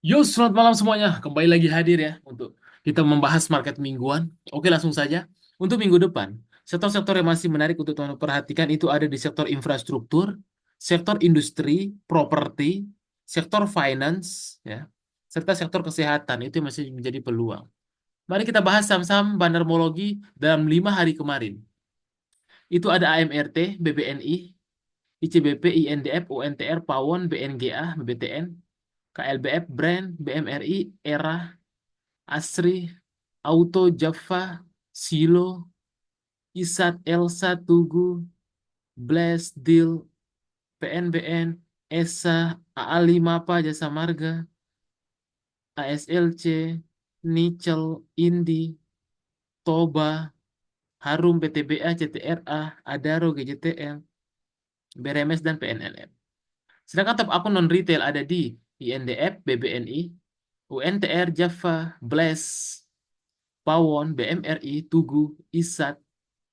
Yo, selamat malam semuanya. Kembali lagi hadir ya untuk kita membahas market mingguan. Oke, langsung saja. Untuk minggu depan, sektor-sektor yang masih menarik untuk teman-teman perhatikan itu ada di sektor infrastruktur, sektor industri, properti, sektor finance, ya, serta sektor kesehatan. Itu yang masih menjadi peluang. Mari kita bahas saham-saham bandarmologi dalam 5 hari kemarin. Itu ada AMRT, BBNI, ICBP, INDF, UNTR, Pawon, BNGA, BBTN, KLBF, Brand, BMRI, ERA, Asri, Auto, Java, Silo, Isat, Elsa, Tugu, Blast, Deal, PNBN, ESA, AA5, Mapa, Jasa Marga, ASLC, Nickel, Indi, Toba, Harum, PTBA, CTRA, Adaro, GJTL, BRMS, dan PNLM. Sedangkan top akun non-retail ada di INDF, BBNI, UNTR, Java, Blast, Pawon, BMRI, Tugu, ISAT,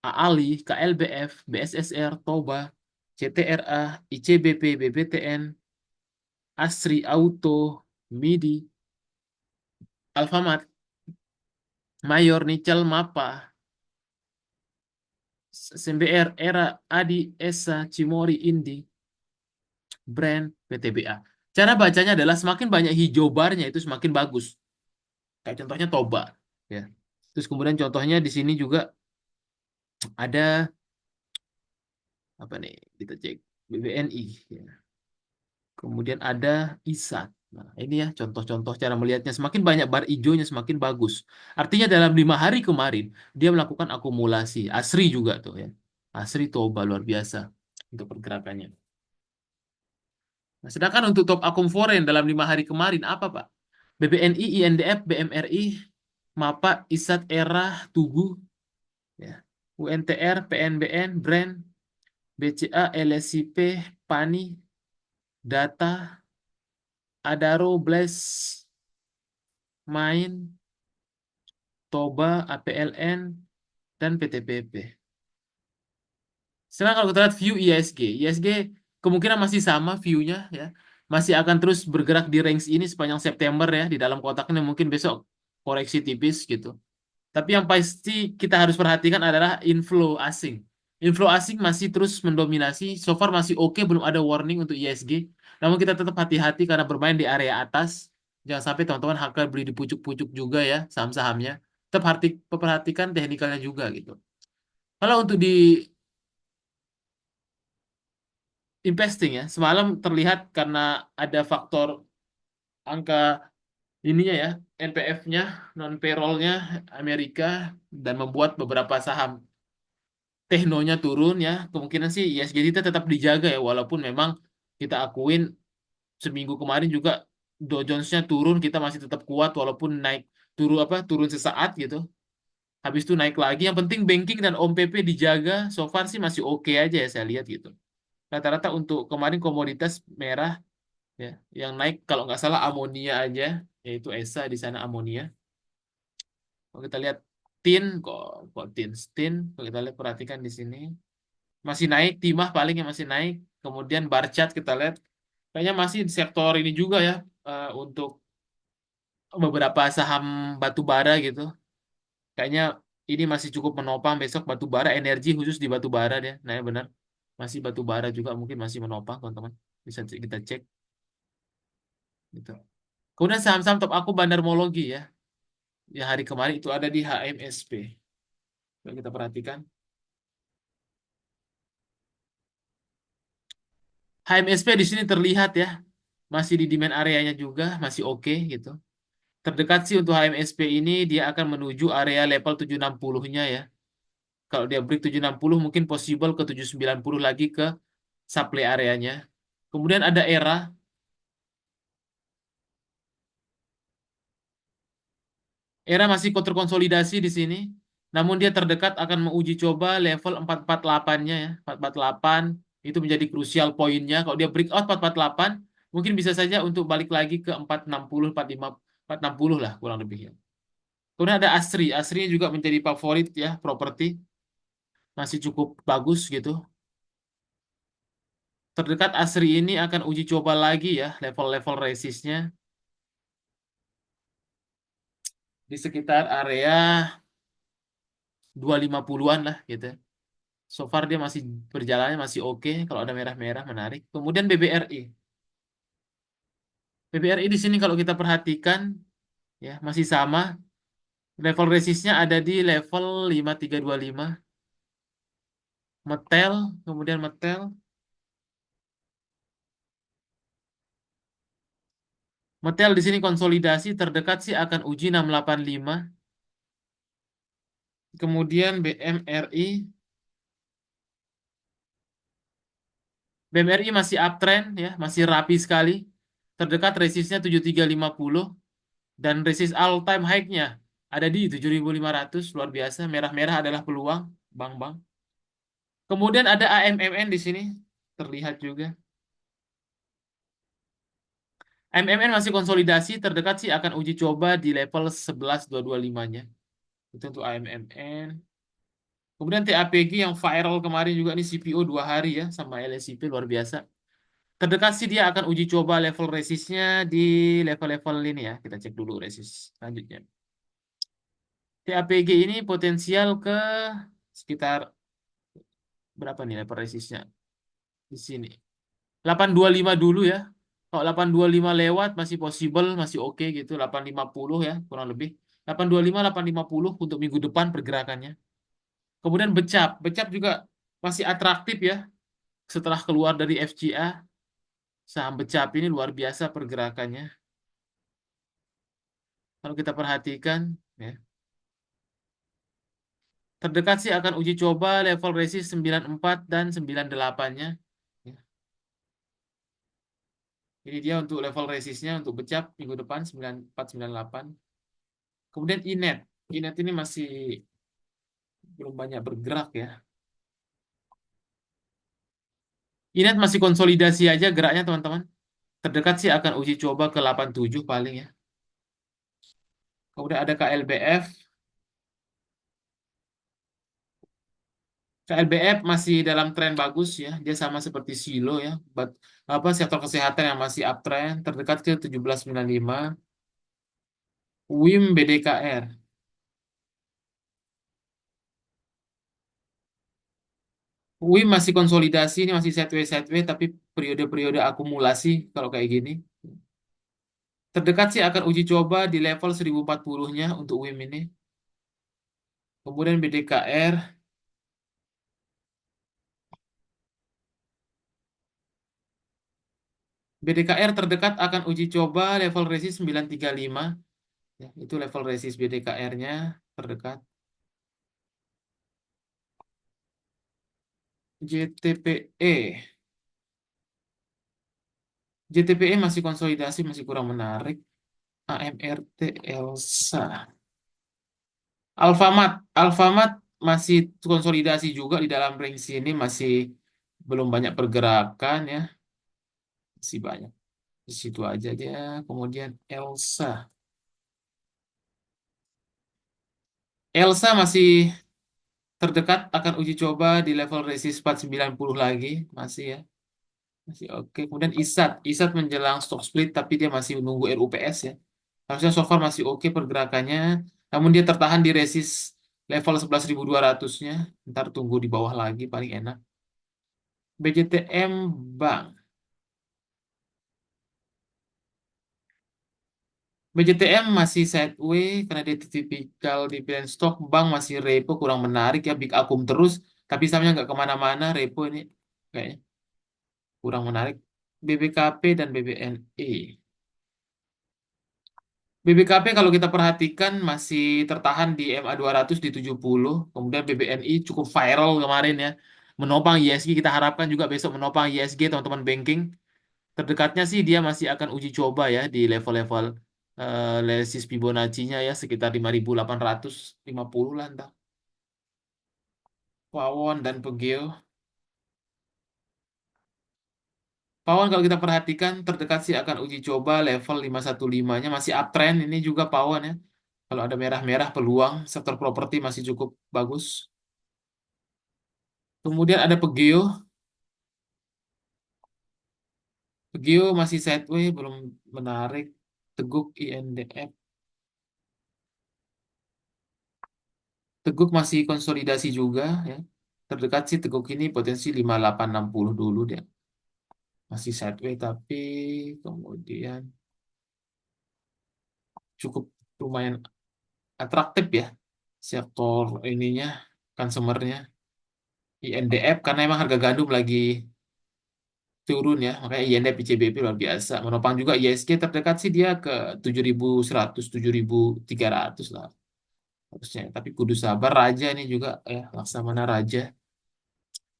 AALI, KLBF, BSSR, Toba, CTRA, ICBP, BBTN, Asri Auto, MIDI, Alfamart, Mayor, Nickel, Mapa, SMBR, ERA, ADI, ESA, Cimori, Indi, Brand, PTBA. Cara bacanya adalah semakin banyak hijau barnya itu semakin bagus. Kayak contohnya Toba, ya. Terus kemudian contohnya di sini juga ada apa nih? Kita cek BBNI, ya. Kemudian ada ISAT. Nah, ini ya contoh-contoh cara melihatnya. Semakin banyak bar hijaunya semakin bagus. Artinya dalam 5 hari kemarin dia melakukan akumulasi. Asri juga tuh ya. Asri Toba luar biasa untuk pergerakannya. Nah, sedangkan untuk top akum foreign dalam 5 hari kemarin apa Pak? BBNI, INDF, BMRI, MAPA, ISAT, ERA, Tugu, ya. UNTR, PNBN, Brand, BCA, LSIP, PANI, Data, Adaro, Blast, Main, Toba, APLN, dan PTPP. Sekarang kalau kita lihat view ISG kemungkinan masih sama view-nya ya. Masih akan terus bergerak di range ini sepanjang September ya. Di dalam kotaknya mungkin besok koreksi tipis gitu. Tapi yang pasti kita harus perhatikan adalah inflow asing. Inflow asing masih terus mendominasi. So far masih oke, belum ada warning untuk ISG. Namun kita tetap hati-hati karena bermain di area atas. Jangan sampai teman-teman hakal beli di pucuk-pucuk juga ya saham-sahamnya. Tetap perhatikan teknikalnya juga gitu. Kalau untuk di investing ya, semalam terlihat karena ada faktor angka ininya ya, NPF-nya, non payroll-nya Amerika dan membuat beberapa saham teknonya turun ya. Kemungkinan sih ISG kita tetap dijaga ya, walaupun memang kita akuin seminggu kemarin juga Dow Jones-nya turun, kita masih tetap kuat walaupun naik turun sesaat gitu. Habis itu naik lagi. Yang penting banking dan OMPP dijaga. So far sih masih oke aja ya saya lihat gitu. Rata-rata untuk kemarin komoditas merah ya, yang naik kalau nggak salah amonia aja, yaitu ESA di sana amonia. Kalau kita lihat tin kok tin, kalau kita lihat perhatikan di sini masih naik, timah paling yang masih naik. Kemudian bar chart kita lihat kayaknya masih di sektor ini juga ya, untuk beberapa saham batu bara gitu. Kayaknya ini masih cukup menopang besok batu bara energi khusus di batu bara deh. Nah, ya benar. Masih batu bara juga mungkin masih menopang, teman-teman. Bisa kita cek gitu. Kemudian saham-saham top aku bandarmologi ya. Yang hari kemarin itu ada di HMSP. Coba kita perhatikan. HMSP di sini terlihat ya, masih di demand areanya juga, masih oke gitu. Terdekat sih untuk HMSP ini dia akan menuju area level 760-nya ya. Kalau dia break 760 mungkin possible ke 790 lagi ke supply areanya. Kemudian ada ERA. ERA masih terkonsolidasi di sini. Namun dia terdekat akan menguji coba level 448-nya ya. 448 itu menjadi krusial poinnya. Kalau dia breakout 448, mungkin bisa saja untuk balik lagi ke 460, 45, 460 lah kurang lebih ya. Kemudian ada Asri. Asri juga menjadi favorit ya, properti. Masih cukup bagus gitu. Terdekat Asri ini akan uji coba lagi ya, level-level resistnya. di sekitar area 250-an lah gitu. So far dia masih berjalannya masih oke. Kalau ada merah-merah menarik. Kemudian BBRI. BBRI di sini kalau kita perhatikan ya masih sama. Level resistnya ada di level 5325. Metel, kemudian metel. Metel di sini konsolidasi terdekat sih akan uji 685. Kemudian BMRI. BMRI masih uptrend ya, masih rapi sekali. Terdekat resistnya 7350 dan resist all time high-nya ada di 7500, luar biasa. Merah-merah adalah peluang, Bang-bang. Kemudian ada AMMN di sini terlihat juga. AMMN masih konsolidasi, terdekat sih akan uji coba di level 11225-nya. Itu untuk AMMN. Kemudian TAPG yang viral kemarin juga nih CPO 2 hari ya sama LSIP luar biasa. Terdekat sih dia akan uji coba level resistnya di level-level ini ya. Kita cek dulu resist selanjutnya. TAPG ini potensial ke sekitar berapa nih level resistnya di sini. 825 dulu ya. Kalau 825 lewat masih possible, masih oke gitu. 850 ya, kurang lebih. 825, 850 untuk minggu depan pergerakannya. Kemudian becap. Becap juga masih atraktif ya. Setelah keluar dari FCA, saham becap ini luar biasa pergerakannya. Kalau kita perhatikan, ya, terdekat sih akan uji coba level resist 94 dan 98-nya. Ya, ini dia untuk level resistnya untuk becap minggu depan 94, 98. Kemudian INET. INET ini masih belum banyak bergerak ya. INET masih konsolidasi aja geraknya teman-teman. Terdekat sih akan uji coba ke 87 paling ya. Kemudian ada KLBF. KLBF masih dalam tren bagus ya. Dia sama seperti Silo ya. Apa sektor kesehatan yang masih uptrend terdekat ke 1795. WIM BDKR. WIM masih konsolidasi ini masih sideways tapi periode-periode akumulasi kalau kayak gini. Terdekat sih akan uji coba di level 1040-nya untuk WIM ini. Kemudian BDKR. BDKR terdekat akan uji coba level resist 935. Ya, itu level resist BDKR-nya terdekat. JTPE. JTPE masih konsolidasi, masih kurang menarik. AMRT Elsa. Alfamart. Alfamart masih konsolidasi juga di dalam range ini, masih belum banyak pergerakan ya. Masih banyak. Di situ aja dia. Kemudian Elsa. Elsa masih terdekat akan uji coba di level resist 490 lagi. Masih ya. Masih oke. Kemudian ISAT. ISAT menjelang stock split tapi dia masih menunggu RUPS ya. Harusnya so far masih oke pergerakannya. Namun dia tertahan di resist level 11.200-nya. Ntar tunggu di bawah lagi paling enak. BJTM Bank. BJTM masih sideways karena dia tipikal dividend stock. Bank masih repo kurang menarik ya. Big akum terus. Tapi sahamnya nggak kemana-mana. Repo ini kayaknya kurang menarik. BBKP dan BBNI. BBKP kalau kita perhatikan masih tertahan di MA 200 di 70. Kemudian BBNI cukup viral kemarin ya. Menopang ISG, kita harapkan juga besok menopang ISG teman-teman banking. Terdekatnya sih dia masih akan uji coba ya di level-level lesis Fibonacci-nya ya sekitar 5.850 lah entah. Pawon dan Pegeo. Pawon kalau kita perhatikan terdekat sih akan uji coba level 515-nya masih uptrend ini juga Pawon ya. Kalau ada merah-merah peluang sektor properti masih cukup bagus. Kemudian ada Pegeo. Pegeo masih sideways, belum menarik. Teguk INDF. Teguk masih konsolidasi juga ya. Terdekat sih Teguk ini potensi 5860 dulu dia. Masih sideways tapi kemudian cukup lumayan atraktif ya sektor ininya, consumernya. INDF karena emang harga gandum lagi turun ya, makanya INDF ICBP luar biasa. Menopang juga ISG terdekat sih dia ke 7100, 7300 lah harusnya. Tapi kudu sabar Raja ini juga ya, Laksamana Raja.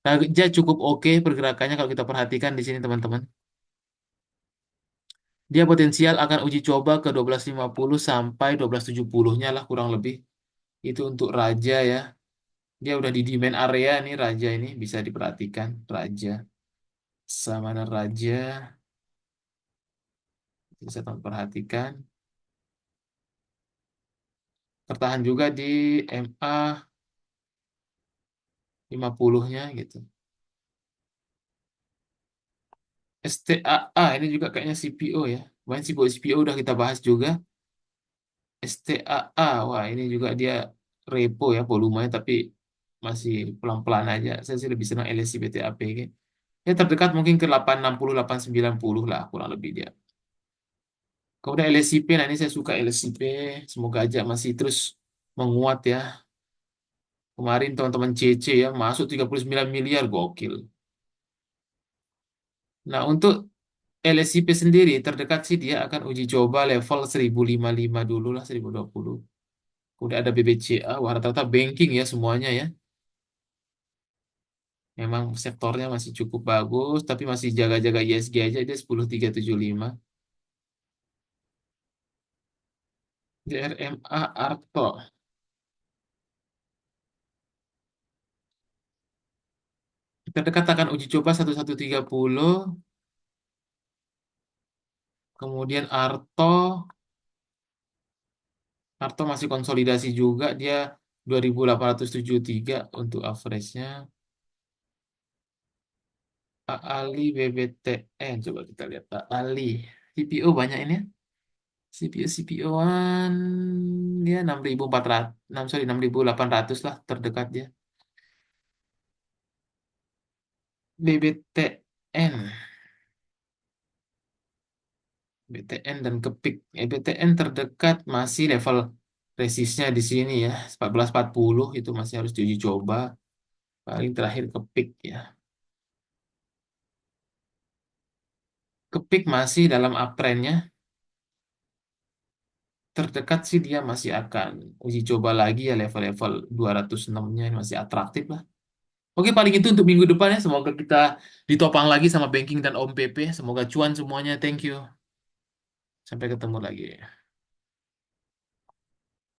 Raja cukup oke pergerakannya kalau kita perhatikan di sini teman-teman. Dia potensial akan uji coba ke 1250 sampai 1270-nya lah kurang lebih. Itu untuk Raja ya. Dia udah di demand area nih Raja ini bisa diperhatikan Raja. Samana Raja bisa teman perhatikan. Tertahan juga di MA 50-nya gitu. STAA ini juga kayaknya CPO ya. Kemarin CPO udah kita bahas juga. STAA, wah ini juga dia repo ya volumenya tapi masih pelan-pelan aja. Saya sih lebih senang LSI BTAP. Ya terdekat mungkin ke 860, 890 lah kurang lebih dia. Kemudian LSIP, nah ini saya suka LSIP. Semoga aja masih terus menguat ya. Kemarin teman-teman CC ya masuk 39 miliar gokil. Nah untuk LSIP sendiri terdekat sih dia akan uji coba level 1055 dulu lah 1020. Udah ada BBCA, wah rata-rata banking ya semuanya ya. Memang sektornya masih cukup bagus, tapi masih jaga-jaga ISG aja dia 10375. DRMA Arto. Terdekat akan uji coba 1130. Kemudian Arto masih konsolidasi juga dia 2873 untuk average-nya. Ali BBTN coba kita lihat Ali. CPO banyak ini ya. CPU CPU-an dia 6400, 6 sorry 6800 lah terdekat dia. BBTN, BTN dan Kepik. BTN terdekat masih level resistnya di sini ya, 1440 itu masih harus diuji coba. Paling terakhir Kepik ya. Kepik masih dalam uptrendnya. Terdekat sih dia masih akan uji coba lagi ya level-level 206-nya masih atraktif lah. Oke, paling itu untuk minggu depan ya. Semoga kita ditopang lagi sama banking dan Om PP. Semoga cuan semuanya. Thank you. Sampai ketemu lagi.